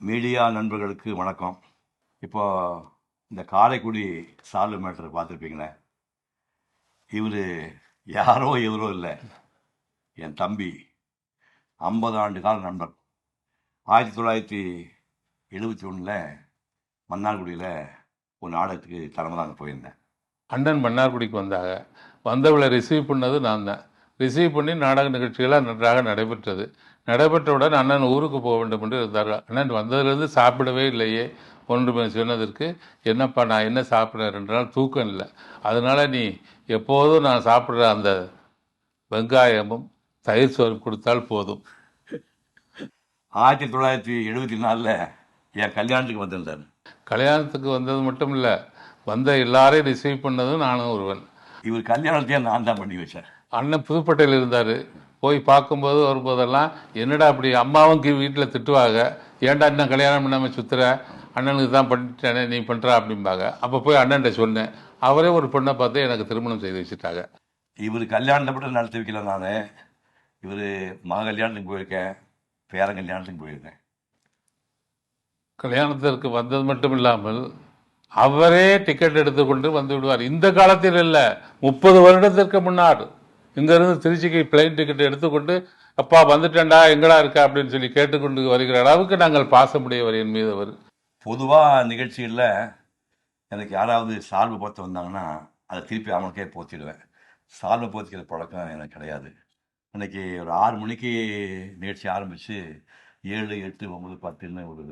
Media நண்பர்களுக்கு வணக்கம். இப்போ இந்த காரைக்குடி சால்வு மேட்டரை பார்த்துருப்பீங்களே. இவர் யாரோ இவரோ இல்லை, என் தம்பி, 50 ஆண்டு கால நண்பர். 1971 மன்னார்குடியில் ஒரு நாடகத்துக்கு தலைமைதாங்க போயிருந்தேன். அண்ணன் மன்னார்குடிக்கு வந்தாங்க. வந்தவளை ரிசீவ் பண்ணது நான் தான். ரிசீவ் பண்ணி நாடக நிகழ்ச்சிகளாக நன்றாக நடைபெற்றது. நடைபெற்றவுடன் அண்ணன் ஊருக்கு போக வேண்டும் என்று இருந்தார்கள். அண்ணன் வந்ததிலிருந்து சாப்பிடவே இல்லையே ஒன்று சொன்னதற்கு, என்னப்பா நான் என்ன சாப்பிட்றேன், 2 நாள் தூக்கம் இல்லை, அதனால் நீ எப்போதும் நான் சாப்பிட்ற அந்த வெங்காயமும் தயிர் சோறு கொடுத்தால் போதும். 1974 என் கல்யாணத்துக்கு வந்திருந்தார். கல்யாணத்துக்கு வந்தது மட்டும் இல்லை, வந்த எல்லாரையும் ரிசீவ் பண்ணதும் நானும் ஒருவன். இவர் கல்யாணத்தையே நான் தான் பண்ணி வச்சேன். அண்ணன் புதுப்பேட்டையில் இருந்தார். போய் பார்க்கும்போது வரும்போதெல்லாம், என்னடா அப்படி அம்மாவும் வீட்டில் திட்டுவாங்க, ஏன்டா இன்னும் கல்யாணம் பண்ணாமல் சுற்றுற, அண்ணனுக்கு தான் பண்ணிட்டேனே நீ பண்ணுறா அப்படிம்பாங்க. அப்போ போய் அண்ணன்ட்ட சொன்னேன். அவரே ஒரு பொண்ணை பார்த்து எனக்கு திருமணம் செய்து வச்சுட்டாங்க. இவர் கல்யாணத்தை மட்டும் நடத்தி வைக்கல நான். இவர் மக கல்யாணத்துக்கு போயிருக்கேன், பேரன் கல்யாணத்துக்கு போயிருக்கேன். கல்யாணத்திற்கு வந்தது மட்டும் இல்லாமல் அவரே டிக்கெட் எடுத்துக்கொண்டு வந்து விடுவார். இந்த காலத்தில் இல்லை, 30 வருடத்திற்கு முன்னாடி இங்கேருந்து திருச்சிக்கு பிளைன் டிக்கெட் எடுத்துக்கொண்டு, அப்பா வந்துட்டேன்டா எங்கடா இருக்கா அப்படின்னு சொல்லி கேட்டுக்கொண்டு வருகிற அளவுக்கு நாங்கள் பாசமுடையவர் என் மீது அவர். பொதுவாக நிகழ்ச்சிகளில் எனக்கு யாராவது சால்வை போத்து வந்தாங்கன்னா அதை திருப்பி அவனுக்கே போத்திடுவேன். சால்வை போத்திக்கிற பழக்கம் எனக்கு கிடையாது. அன்றைக்கி ஒரு 6 மணிக்கு நிகழ்ச்சி ஆரம்பித்து 7, 8, 9, 10ன்னு ஒரு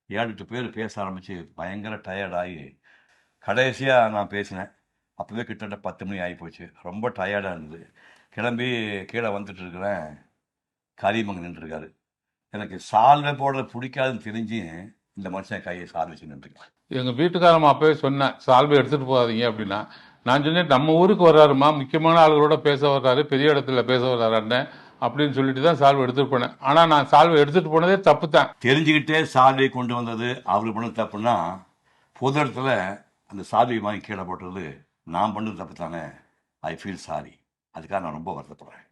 7-8 பேர் பேச ஆரம்பித்து பயங்கர டயர்டாகி கடைசியாக நான் பேசினேன். அப்போவே கிட்டத்தட்ட 10 மணி ஆகி போச்சு. ரொம்ப டயர்டாக இருந்தது. கிளம்பி கீழே வந்துட்டு இருக்கிறேன். கரிமங்க நின்றுருக்காரு. எனக்கு சால்வை போடுறது பிடிக்காதுன்னு தெரிஞ்சு இந்த மனுஷன் கையை சால்வை வச்சு நின்றுருக்கேன். எங்கள் வீட்டுக்காரம்மா அப்போவே சொன்னேன், சால்வை எடுத்துகிட்டு போகாதீங்க அப்படின்னா. நான் சொன்னேன், நம்ம ஊருக்கு வர்றாருமா, முக்கியமான ஆளுகளோட பேச வர்றாரு, பெரிய இடத்துல பேச வர்றாரு அண்ணன் அப்படின்னு சொல்லிட்டு தான் சால்வை எடுத்துகிட்டு போனேன். ஆனால் நான் சால்வை எடுத்துகிட்டு போனதே தப்பு தான். தெரிஞ்சுக்கிட்டே சால்வை கொண்டு வந்தது அவரு பண்ணது தப்புன்னா, பொது இடத்துல அந்த சால்வை வாங்கி கீழே போட்டுறது நான் பண்ணது தப்பு தானே. I feel sorry. அதுக்காக நான் ரொம்ப வருத்தப்படுறேன்.